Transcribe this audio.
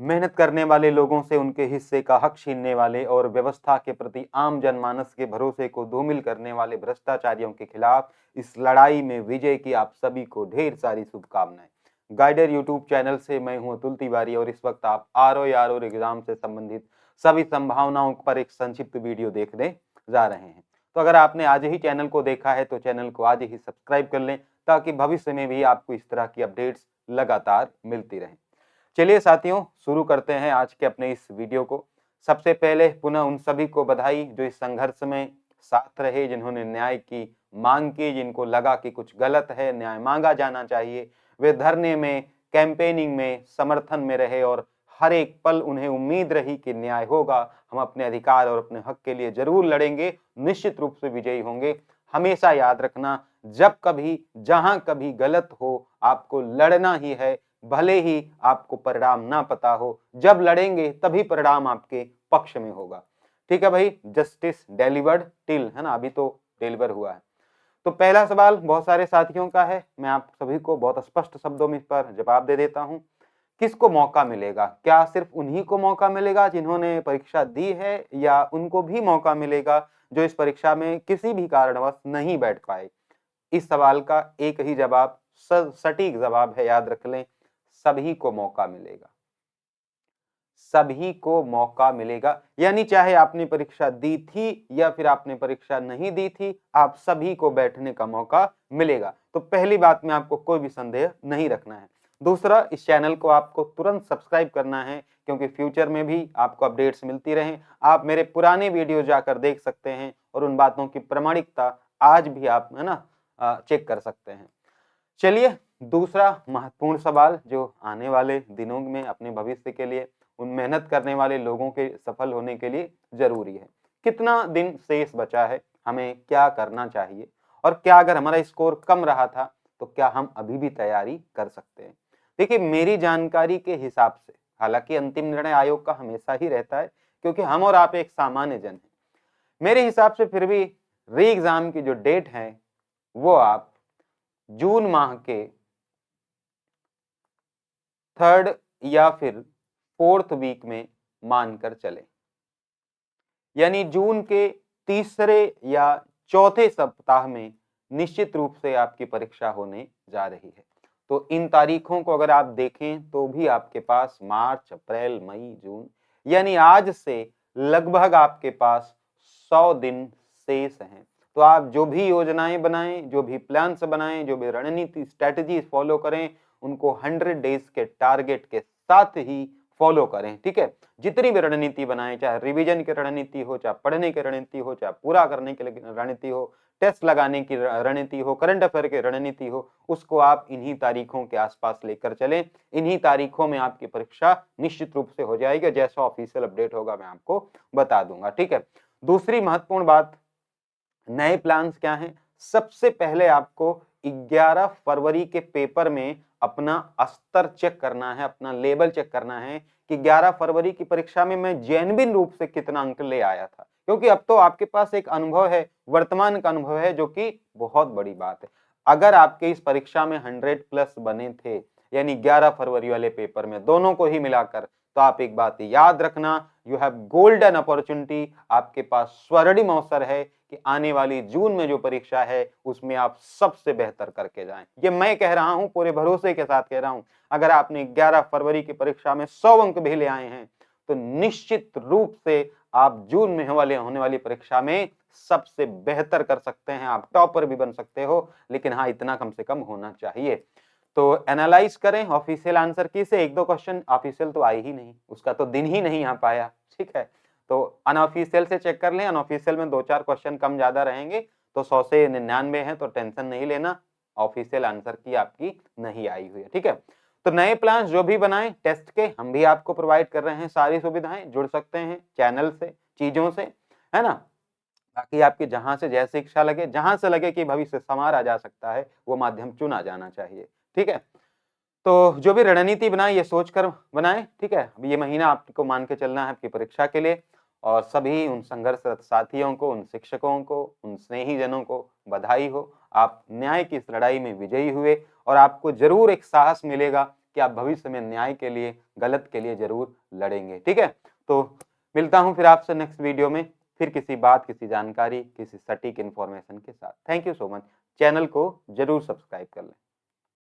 मेहनत करने वाले लोगों से उनके हिस्से का हक छीनने वाले और व्यवस्था के प्रति आम जनमानस के भरोसे को धूमिल करने वाले भ्रष्टाचारियों के खिलाफ इस लड़ाई में विजय की आप सभी को ढेर सारी शुभकामनाएं। गाइडर यूट्यूब चैनल से मैं हूं अतुल तिवारी और इस वक्त आप आरओ एग्जाम से संबंधित सभी संभावनाओं पर एक संक्षिप्त वीडियो देखने जा रहे हैं। तो अगर आपने आज ही चैनल को देखा है तो चैनल को आज ही सब्सक्राइब कर लें ताकि भविष्य में भी आपको इस तरह की अपडेट्स लगातार मिलती रहें। चलिए साथियों, शुरू करते हैं आज के अपने इस वीडियो को। सबसे पहले पुनः उन सभी को बधाई जो इस संघर्ष में साथ रहे, जिन्होंने न्याय की मांग की, जिनको लगा कि कुछ गलत है, न्याय मांगा जाना चाहिए। वे धरने में, कैंपेनिंग में, समर्थन में रहे और हर एक पल उन्हें उम्मीद रही कि न्याय होगा, हम अपने अधिकार और अपने हक के लिए जरूर लड़ेंगे, निश्चित रूप से विजयी होंगे। हमेशा याद रखना, जब कभी जहां कभी गलत हो, आपको लड़ना ही है, भले ही आपको परिणाम ना पता हो। जब लड़ेंगे तभी परिणाम आपके पक्ष में होगा। ठीक है भाई, जस्टिस डिलीवर्ड टिल, है ना, अभी तो डिलीवर हुआ है। तो पहला सवाल बहुत सारे साथियों का है, मैं आप सभी को बहुत स्पष्ट शब्दों में इस पर जवाब दे देता हूं। किसको मौका मिलेगा? क्या सिर्फ उन्हीं को मौका मिलेगा जिन्होंने परीक्षा दी है, या उनको भी मौका मिलेगा जो इस परीक्षा में किसी भी कारणवश नहीं बैठ पाए? इस सवाल का एक ही जवाब, सटीक जवाब है, याद रख लें, सभी को मौका मिलेगा। सभी को मौका मिलेगा, यानी चाहे आपने परीक्षा दी थी या फिर आपने परीक्षा नहीं दी थी, आप सभी को बैठने का मौका मिलेगा। तो पहली बात में आपको कोई भी संदेह नहीं रखना है। दूसरा, इस चैनल को आपको तुरंत सब्सक्राइब करना है क्योंकि फ्यूचर में भी आपको अपडेट्स मिलती रहें। आप मेरे पुराने वीडियो जाकर देख सकते हैं और उन बातों की प्रामाणिकता आज भी आप, है ना, चेक कर सकते हैं। चलिए, दूसरा महत्वपूर्ण सवाल जो आने वाले दिनों में अपने भविष्य के लिए, उन मेहनत करने वाले लोगों के सफल होने के लिए जरूरी है। कितना दिन शेष बचा है, हमें क्या करना चाहिए, और क्या अगर हमारा स्कोर कम रहा था तो क्या हम अभी भी तैयारी कर सकते हैं? देखिए, मेरी जानकारी के हिसाब से, हालांकि अंतिम निर्णय आयोग का हमेशा ही रहता है क्योंकि हम और आप एक सामान्य जन हैं, मेरे हिसाब से फिर भी री एग्जाम की जो डेट है वो आप जून माह के 3rd या फिर 4th वीक में मानकर चले, यानी जून के तीसरे या चौथे सप्ताह में निश्चित रूप से आपकी परीक्षा होने जा रही है। तो इन तारीखों को अगर आप देखें तो भी आपके पास मार्च, अप्रैल, मई, जून, यानी आज से लगभग आपके पास 100 दिन शेष हैं। तो आप जो भी योजनाएं बनाएं, जो भी प्लान्स बनाएं, जो भी रणनीति स्ट्रेटजी फॉलो करें, उनको 100 डेज के टारगेट के साथ ही फॉलो करें। ठीक है, जितनी भी रणनीति बनाएं, चाहे रिवीजन की रणनीति हो, चाहे पढ़ने की रणनीति हो, चाहे पूरा करने की रणनीति हो, टेस्ट लगाने की रणनीति हो, करंट अफेयर की रणनीति हो, उसको आप इन्हीं तारीखों के आसपास लेकर चलें। इन्हीं तारीखों में आपकी परीक्षा निश्चित रूप से हो जाएगी। जैसा ऑफिशियल अपडेट होगा मैं आपको बता दूंगा। ठीक है, दूसरी महत्वपूर्ण बात, नए प्लान्स क्या हैं? सबसे पहले आपको 11 फरवरी के पेपर में अपना स्तर चेक करना है, अपना लेवल चेक करना है कि 11 फरवरी की परीक्षा में मैं जेन्युइन रूप से कितना अंक ले आया था, क्योंकि अब तो आपके पास एक अनुभव है, वर्तमान का अनुभव है, जो कि बहुत बड़ी बात है। अगर आपके इस परीक्षा में 100+ बने थे, यानी 11 फरवरी वाले पेपर में दोनों को ही मिलाकर, तो आप एक बात याद रखना, यू हैव गोल्डन अपॉर्चुनिटी, आपके पास स्वर्णिम अवसर है कि आने वाली जून में जो परीक्षा है उसमें आप सबसे बेहतर करके जाएं। ये मैं कह रहा हूं, पूरे भरोसे के साथ कह रहा हूं। अगर आपने 11 फरवरी की परीक्षा में 100 अंक भी ले आए हैं तो निश्चित रूप से आप जून में होने वाली परीक्षा में सबसे बेहतर कर सकते हैं, आप टॉपर भी बन सकते हो। लेकिन हाँ, इतना कम से कम होना चाहिए। तो एनालाइज करें ऑफिशियल आंसर की से, एक दो क्वेश्चन ऑफिशियल तो आए ही नहीं, उसका तो दिन ही नहीं आ पाया। ठीक है, तो अनऑफिशियल से चेक कर लें, अनऑफिशियल में 2-4 क्वेश्चन कम ज्यादा रहेंगे, तो 100 से 99 है, तो टेंशन नहीं लेना, ऑफिशियल आंसर की आपकी नहीं आई हुई है। ठीक है, तो नए प्लान जो भी बनाए टेस्ट के, हम भी आपको प्रोवाइड कर रहे हैं सारी सुविधाएं, जुड़ सकते हैं चैनल से, चीजों से, है ना। बाकी आपकी जहां से जैसी इच्छा लगे, जहां से लगे कि भविष्य संवारा जा सकता है, वो माध्यम चुना जाना चाहिए। ठीक है, तो जो भी रणनीति बनाए ये सोचकर बनाए। ठीक है, अब ये महीना आपको मान के चलना है आपकी परीक्षा के लिए, और सभी उन संघर्षरत साथियों को, उन शिक्षकों को, उन स्नेहीजनों को बधाई हो। आप न्याय की इस लड़ाई में विजयी हुए और आपको जरूर एक साहस मिलेगा कि आप भविष्य में न्याय के लिए, गलत के लिए जरूर लड़ेंगे। ठीक है, तो मिलता हूं फिर आपसे नेक्स्ट वीडियो में, फिर किसी बात, किसी जानकारी, किसी सटीक इन्फॉर्मेशन के साथ। Thank you so much. Channel को जरूर सब्सक्राइब कर लें।